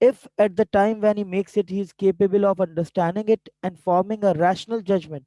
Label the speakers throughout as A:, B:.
A: if at the time when he makes it he is capable of understanding it and forming a rational judgment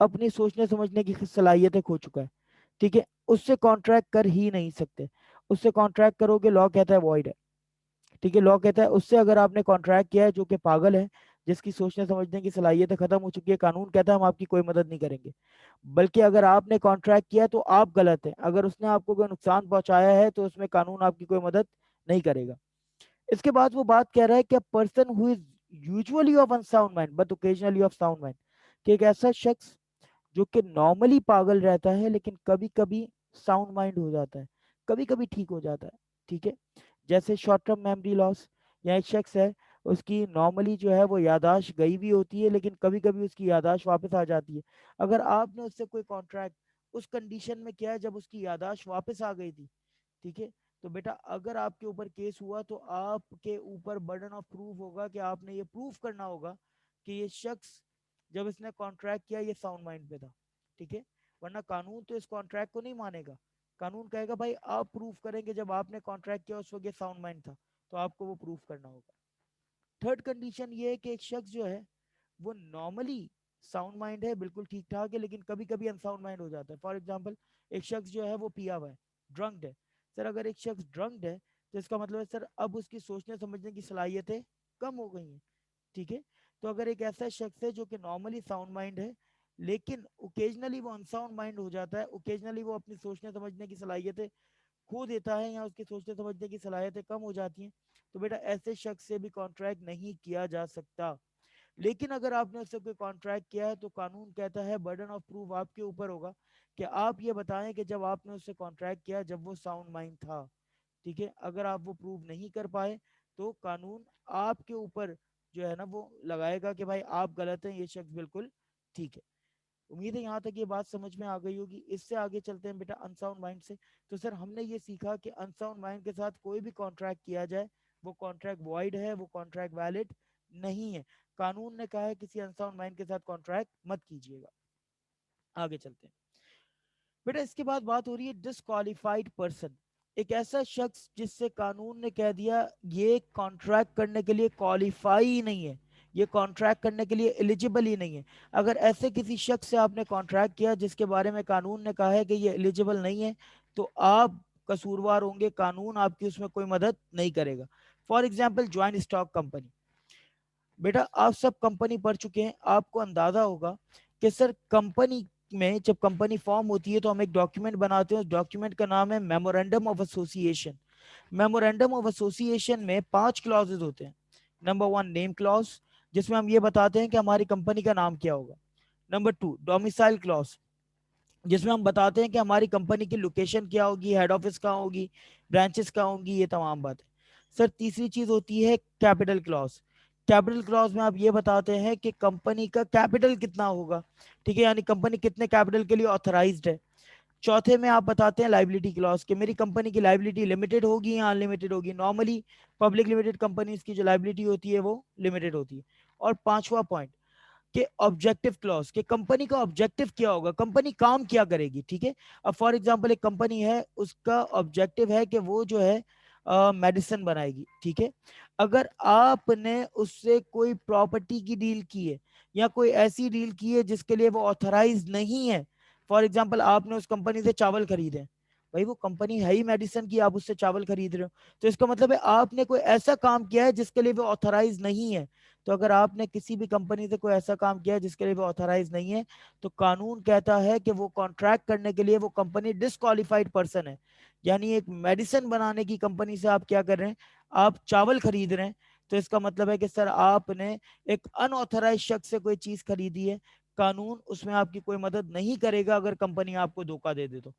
A: اپنی سوچنے سمجھنے کی صلاحیتیں کھو چکا ہے، ٹھیک ہے، اس سے کانٹریکٹ کر ہی نہیں سکتے. اس سے کانٹریکٹ کرو گے لا کہتا ہے وائڈ ہے، ٹھیک ہے، لا کہتا ہے اس سے اگر آپ نے کانٹریکٹ کیا ہے جو کہ پاگل ہے، جس کی سوچنے سمجھنے کی صلاحیتیں ختم ہو چکی ہے، قانون کہتا ہے ہم آپ کی کوئی مدد نہیں کریں گے. بلکہ اگر آپ نے کانٹریکٹ کیا تو آپ غلط ہیں، اگر اس نے آپ کو کوئی نقصان پہنچایا ہے تو اس میں قانون آپ کی کوئی مدد نہیں کرے گا. اس کے بعد وہ بات کہہ رہا ہے کہ person who is usually of in sound mind but occasionally of sound mind, کہ ایک ایسا شخص جو کہ نارملی پاگل رہتا ہے لیکن کبھی کبھی ساؤنڈ مائنڈ ہو جاتا ہے، کبھی کبھی ٹھیک ہو جاتا ہے، ٹھیک ہے. جیسے شارٹ ٹرم میموری لاس، یا ایک شخص ہے اس کی نارملی جو ہے وہ یاداشت گئی بھی ہوتی ہے لیکن کبھی کبھی اس کی یاداشت واپس آ جاتی ہے. اگر آپ نے اس سے کوئی کانٹریکٹ اس کنڈیشن میں کیا ہے جب اس کی یاداشت واپس آ گئی تھی، ٹھیک ہے، تو بیٹا اگر آپ کے اوپر کیس ہوا تو آپ کے اوپر برڈن آف پروف ہوگا کہ آپ نے یہ پروف کرنا ہوگا کہ یہ شخص جب اس نے کانٹریکٹ کیا یہ ساؤنڈ مائنڈ پہ تھا، ٹھیک ہے. ورنہ قانون تو اس کانٹریکٹ کو نہیں مانے گا. قانون کہے گا بھائی آپ پروف کریں گے جب آپ نے کانٹریکٹ کیا اس وقت یہ ساؤنڈ مائنڈ تھا، تو آپ کو وہ پروف کرنا ہوگا. تھرڈ کنڈیشن یہ ہے کہ ایک شخص جو ہے وہ نارملی ساؤنڈ مائنڈ ہے، بالکل ٹھیک ٹھاک ہے، لیکن کبھی کبھی انساؤنڈ مائنڈ ہو جاتا ہے. فار ایگزامپل ایک شخص جو ہے وہ پیا ہوا ہے، ڈرنکڈ ہے. سر اگر ایک شخص ڈرنکڈ ہے تو اس کا مطلب ہے سر اب اس کی سوچنے سمجھنے کی صلاحیتیں کم ہو گئی ہیں، ٹھیک ہے. تو اگر ایک ایسا شخص ہے جو کہ نارملی ساؤنڈ مائنڈ ہے لیکن اوکیجنلی وہ انساؤنڈ مائنڈ ہو جاتا ہے، اوکیجنلی وہ اپنی سوچنے سمجھنے کی صلاحیتیں کھو دیتا ہے یا اس کی سوچنے سمجھنے کی صلاحیتیں کم ہو جاتی ہیں، تو بیٹا ایسے شخص سے بھی کانٹریکٹ نہیں کیا جا سکتا. لیکن اگر آپ نے اس سے کوئی کانٹریکٹ کیا ہے تو قانون کہتا ہے برڈن آف پروف آپ کے اوپر ہوگا کہ آپ یہ بتائیں کہ جب آپ نے اس سے کانٹریکٹ کیا جب وہ ساؤنڈ مائنڈ تھا، ٹھیک ہے. اگر آپ وہ پروف نہیں کر پائے تو قانون آپ کے اوپر جو ہے نا وہ لگائے گا کہ بھائی آپ غلط ہیں، یہ شخص بالکل ٹھیک ہے. امید ہے یہاں تک یہ بات سمجھ میں آ گئی ہوگی. اس سے آگے چلتے ہیں بیٹا انساؤنڈ مائنڈ سے. تو سر ہم نے یہ سیکھا کہ انساؤنڈ مائنڈ کے ساتھ کوئی بھی کانٹریکٹ کیا جائے وہ کانٹریکٹ وائڈ ہے، وہ کانٹریکٹ ویلڈ نہیں ہے. قانون نے کہا ہے کسی انساؤنڈ مائنڈ کے ساتھ کانٹریکٹ مت کیجیے گا. آگے چلتے ہیں بیٹا. اس کے بعد بات ہو رہی ہے ڈسکوالیفائڈ پرسن، ایک ایسا شخص جس سے قانون نے کہہ دیا یہ کانٹریکٹ کرنے کے لیے کوالیفائی ہی نہیں ہے، یہ کانٹریکٹ کرنے کے لیے ایلیجیبل ہی نہیں ہے. اگر ایسے کسی شخص سے آپ نے کانٹریکٹ کیا جس کے بارے میں قانون نے کہا ہے کہ یہ ایلیجیبل نہیں ہے تو آپ قصوروار ہوں گے، قانون آپ کی اس میں کوئی مدد نہیں کرے گا. For example joint stock company. بیٹا آپ سب کمپنی پڑھ چکے ہیں، آپ کو اندازہ ہوگا کہ سر کمپنی میں جب کمپنی فارم ہوتی ہے تو ہم ایک ڈاکیومنٹ بناتے ہیں. اس ڈاکیومنٹ کا نام ہے میمورینڈم آف ایسوسی ایشن. میمورینڈم آف ایسوسی ایشن میں 5 کلازز ہوتے ہیں. نمبر 1 نیم کلاز، جس میں ہم یہ بتاتے ہیں کہ ہماری کمپنی کا نام کیا ہوگا. نمبر 2 ڈومیسائل کلاز، جس میں ہم بتاتے ہیں کہ ہماری کمپنی کی لوکیشن کیا ہوگی، ہیڈ آفس کہاں ہوگی، برانچز کہاں ہوں گی، یہ تمام باتیں. سر تیسری چیز ہوتی ہے کیپٹل کلاز. کیپٹل کلاز میں آپ یہ بتاتے ہیں کہ کمپنی کا کیپٹل کتنا ہوگا، ٹھیک ہے، یعنی کمپنی کتنے کیپٹل کے لیے آتھرائزڈ ہے. چوتھے میں آپ بتاتے ہیں لائبلٹی کلاس کہ میری کمپنی کی لائبلٹی لمیٹڈ ہوگی یا انلمیٹڈ ہوگی. نارملی پبلک لمیٹڈ کمپنیز کی جو لائبلٹی ہوتی ہے وہ لمیٹڈ ہوتی ہے. اور پانچواں پوائنٹ کہ آبجیکٹو کلاس، کہ کمپنی کا آبجیکٹو کیا ہوگا، کمپنی کام کیا کرے گی. ٹھیک ہے، اب فار ایگزامپل ایک کمپنی ہے، اس کا آبجیکٹو ہے کہ وہ جو ہے میڈیسن بنائے گی. ٹھیک ہے، اگر آپ نے اس سے کوئی پراپرٹی کی ڈیل کی ہے یا کوئی ایسی ڈیل کی ہے جس کے لیے وہ آتھرائز نہیں ہے، فار ایگزامپل آپ نے اس کمپنی سے چاول خریدے، بھائی وہ کمپنی ہے ہی میڈیسن کی، آپ اس سے چاول خرید رہے ہو، تو اس کا مطلب ہے آپ نے کوئی ایسا کام کیا ہے جس کے لیے وہ آتھرائز نہیں ہے. تو اگر آپ نے کسی بھی کمپنی سے کوئی ایسا کام کیا ہے جس کے لیے وہ آتھرائز نہیں ہے تو قانون کہتا ہے کہ وہ کانٹریکٹ کرنے کے لیے وہ کمپنی ڈسکوالیفائڈ پرسن ہے. یعنی ایک میڈیسن بنانے کی کمپنی سے آپ کیا کر رہے ہیں، آپ چاول خرید رہے ہیں، تو اس کا مطلب ہے کہ سر آپ نے ایک ان آتھرائز شخص سے کوئی چیز خریدی ہے. قانون اس میں آپ کی کوئی مدد نہیں کرے گا اگر کمپنی آپ کو دھوکہ دے دے تو.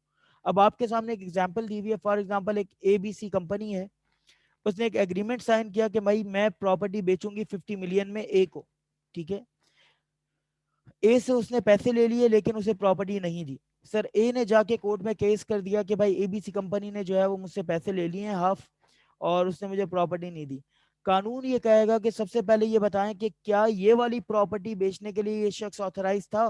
A: اب آپ کے سامنے ایک ایگزامپل دی ہوئی ہے. فار ایگزامپل ایک اے بی سی کمپنی ہے، اس نے ایک ایگریمنٹ سائن کیا کہ بھائی میں پراپرٹی بیچوں گی 50 ملین میں اے کو. ٹھیک ہے، اے سے اس نے پیسے لے لیے لیکن اسے پراپرٹی نہیں دی. سر اے نے جا کے کورٹ میں کیس کر دیا کہ بھائی اے بی سی کمپنی نے جو ہے وہ مجھ سے پیسے لے لیے ہیں ہاف، اور اس نے مجھے پراپرٹی نہیں دی. قانون یہ کہے گا کہ سب سے پہلے یہ بتائیں کہ کیا یہ والی پراپرٹی بیچنے کے لیے یہ شخص آتھرائز تھا.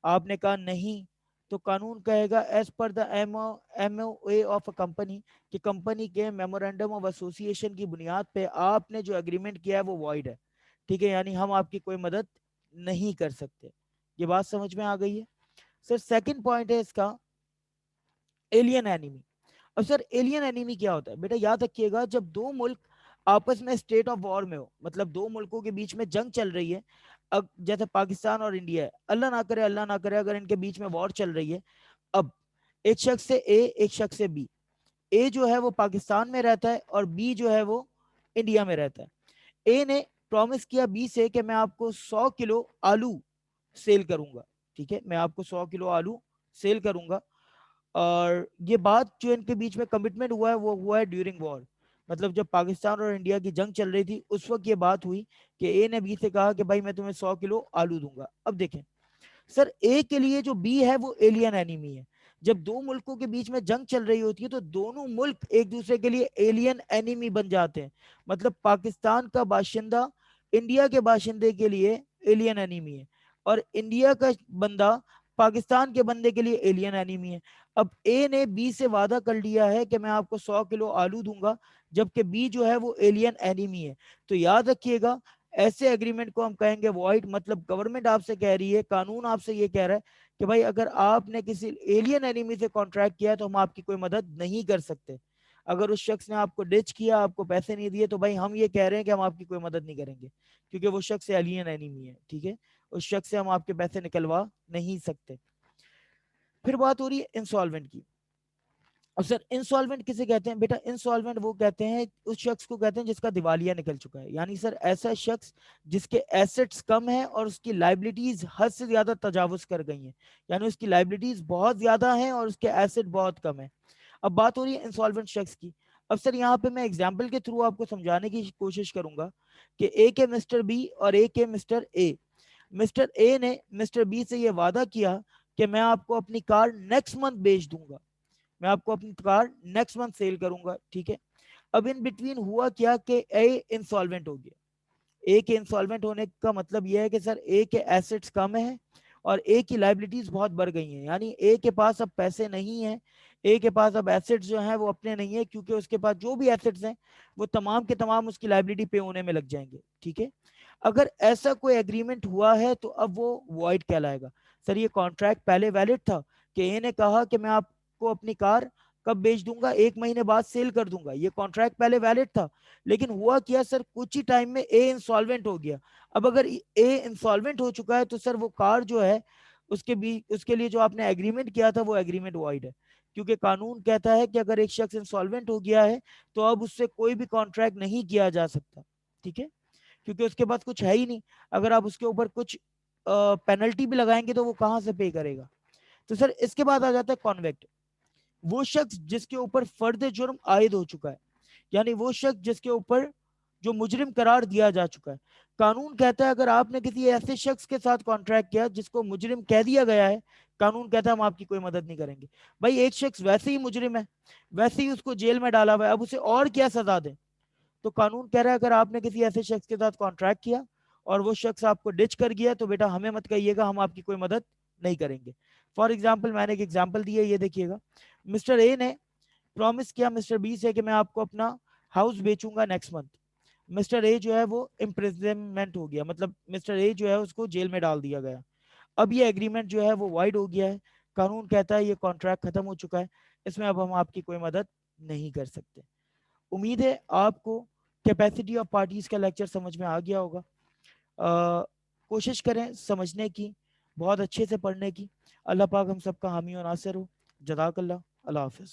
A: آپ نے کہا نہیں، تو قانون کہے گا as per the M O A of a company, کہ کمپنی کے میمورینڈم آف ایسوسی ایشن کی بنیاد پہ آپ نے جو اگریمنٹ کیا ہے وہ وائڈ ہے. ٹھیک ہے، یعنی ہم آپ کی کوئی مدد نہیں کر سکتے. یہ بات سمجھ میں آ گئی ہے سر. سیکنڈ پوائنٹ ہے اس کا ایلین اینیمی. اب سر ایلین اینیمی کیا ہوتا ہے بیٹا؟ یاد رکھیے گا جب دو ملک آپس میں اسٹیٹ آف وار میں ہو, مطلب دو ملکوں کے بیچ میں جنگ چل رہی ہے, اب جیسے پاکستان اور انڈیا ہے, اللہ نہ کرے اگر ان کے بیچ میں وار چل رہی ہے, اب ایک شخص سے اے ایک شخص سے بی, اے جو ہے وہ پاکستان میں رہتا ہے اور بی جو ہے وہ انڈیا میں رہتا ہے. اے نے پرومس کیا بی سے کہ میں آپ کو 100 کلو آلو سیل کروں گا, ٹھیک ہے, میں آپ کو 100 کلو آلو سیل کروں گا. اور یہ بات جو ان کے بیچ میں کمٹمنٹ ہوا ہے وہ ہوا ہے ڈیورنگ وار, مطلب جب پاکستان اور انڈیا کی جنگ چل رہی تھی اس وقت یہ بات ہوئی کہ اے نے بی سے کہا کہ بھائی میں تمہیں 100 کلو آلو دوں گا. اب دیکھیں سر, اے کے لیے جو بی ہے وہ ایلین اینیمی ہے. جب دو ملکوں کے بیچ میں جنگ چل رہی ہوتی ہے تو دونوں ملک ایک دوسرے کے لیے ایلین اینیمی بن جاتے ہیں, مطلب پاکستان کا باشندہ انڈیا کے باشندے کے لیے ایلین اینیمی ہے اور انڈیا کا بندہ پاکستان کے بندے کے لیے ایلین اینیمی ہے. اب اے نے بی سے وعدہ کر لیا ہے کہ میں آپ کو 100 کلو آلو دوں گا, جبکہ بی جو ہے وہ ایلین اینیمی ہے. تو یاد رکھیے گا ایسے ایگریمنٹ کو ہم کہیں گے وائڈ, مطلب گورنمنٹ آپ سے کہہ رہی ہے, قانون آپ سے یہ کہہ رہا ہے کہ بھائی اگر آپ نے کسی ایلین اینیمی سے کانٹریکٹ کیا تو ہم آپ کی کوئی مدد نہیں کر سکتے. اگر اس شخص نے آپ کو ڈچ کیا, آپ کو پیسے نہیں دیے, تو بھائی ہم یہ کہہ رہے ہیں کہ ہم آپ کی کوئی مدد نہیں کریں گے کیونکہ وہ شخص ایلین اینیمی ہے, ٹھیک ہے, اس شخص سے ہم آپ کے پیسے نکلوا نہیں سکتے. پھر بات ہو رہی ہے انسالوینٹ کی. اب سر انسالوینٹ کسے کہتے ہیں بیٹا؟ انسالوینٹ وہ کہتے ہیں اس شخص کو کہتے ہیں جس کا دیوالیہ نکل چکا ہے, یعنی سر ایسا شخص جس کے ایسٹس کم ہیں اور اس کی لائبلٹیز حد سے زیادہ تجاوز کر گئی ہیں, یعنی اس کی لائبلٹیز بہت زیادہ ہیں اور اس کے ایسٹ بہت کم ہیں. اب بات ہو رہی ہے انسالوینٹ شخص کی. اب سر یہاں پہ میں ایگزامپل کے تھرو آپ کو سمجھانے کی کوشش کروں گا کہ اے کے مسٹر بی اور اے کے مسٹر اے. مسٹر اے نے مسٹر بی سے یہ وعدہ کیا کہ میں آپ کو اپنی کار نیکسٹ منتھ بیچ دوں گا, میں آپ کو اپنی کار نیکسٹ منتھ سیل کروں گا, ٹھیک ہے. اب ان بٹوین ہوا کیا کہ اے انسالوینٹ ہو گیا. اے کے انسالوینٹ ہونے کا مطلب یہ ہے کہ سر اے کے ایسٹس کم ہیں اور اے کی لائبلٹیز بہت بڑھ گئی ہیں, یعنی اے کے پاس اب پیسے نہیں ہیں, اے کے پاس اب ایسٹس جو ہیں وہ اپنے نہیں ہیں, کیونکہ اس کے پاس جو بھی ایسٹس ہیں وہ تمام کے تمام اس کی لائبلٹی پے ہونے میں لگ جائیں گے, ٹھیک ہے. اگر ایسا کوئی ایگریمنٹ ہوا ہے تو اب وہ وائڈ کہلائے گا. سر یہ کانٹریکٹ پہلے ویلڈ تھا کہ اے نے کہا کہ میں آپ کو اپنی کار کب بیچ دوں گا, 1 مہینے بعد سیل کر دوں گا, یہ کانٹریکٹ پہلے ویلڈ تھا. لیکن ہوا کیا سر, کچھ ہی ٹائم میں اے انسالوینٹ ہو گیا. اب اگر اے انسالوینٹ ہو چکا ہے تو سر وہ کار جو ہے اس کے لیے جو آپ نے ایگریمنٹ کیا تھا وہ ایگریمنٹ وائڈ ہے, کیونکہ قانون کہتا ہے کہ اگر ایک شخص انسالوینٹ ہو گیا ہے تو اب اس سے کوئی بھی کانٹریکٹ نہیں کیا جا سکتا, ٹھیک ہے, کیونکہ اس کے پاس کچھ ہے ہی نہیں. اگر آپ اس کے اوپر کچھ پینلٹی بھی لگائیں گے تو وہ کہاں سے پے کرے گا. تو سر اس کے بعد آ جاتا ہے کانویکٹ, وہ شخص جس کے اوپر فرد جرم عائد ہو چکا ہے, یعنی وہ شخص جس کے اوپر جو مجرم قرار دیا جا چکا ہے. قانون کہتا ہے اگر آپ نے کسی ایسے شخص کے ساتھ کانٹریکٹ کیا جس کو مجرم کہہ دیا گیا ہے, قانون کہتا ہے ہم آپ کی کوئی مدد نہیں کریں گے. بھائی ایک شخص ویسے ہی مجرم ہے, ویسے ہی اس کو جیل میں ڈالا ہوا ہے, اب اسے اور کیا سزا دیں؟ تو قانون کہہ رہا ہے اگر آپ نے کسی ایسے شخص کے ساتھ کانٹریکٹ کیا اور وہ شخص آپ کو ڈچ کر گیا تو بیٹا ہمیں مت کہیے گا, ہم آپ کی کوئی مدد نہیں کریں گے. فار ایگزامپل میں نے ایک ایگزامپل دی ہے, یہ دیکھیے گا. مسٹر اے نے پرومس کیا مسٹر بی سے کہ میں آپ کو اپنا house بیچوں God next month. Mister A جو ہے وہ امپریزنمنٹ ہو گیا, مطلب مسٹر اے جو ہے اس کو جیل میں ڈال دیا گیا. اب یہ ایگریمنٹ جو ہے وہ وائڈ ہو گیا ہے, قانون کہتا ہے یہ کانٹریکٹ ختم ہو چکا ہے, اس میں اب ہم آپ کی کوئی مدد نہیں کر سکتے. امید ہے آپ کو کیپیسٹی آف پارٹیز کا لیکچر سمجھ میں آ گیا ہوگا. کوشش کریں سمجھنے کی, بہت اچھے سے پڑھنے کی. اللہ پاک ہم سب کا حامی و ناصر ہو. جزاک اللہ. اللہ حافظ.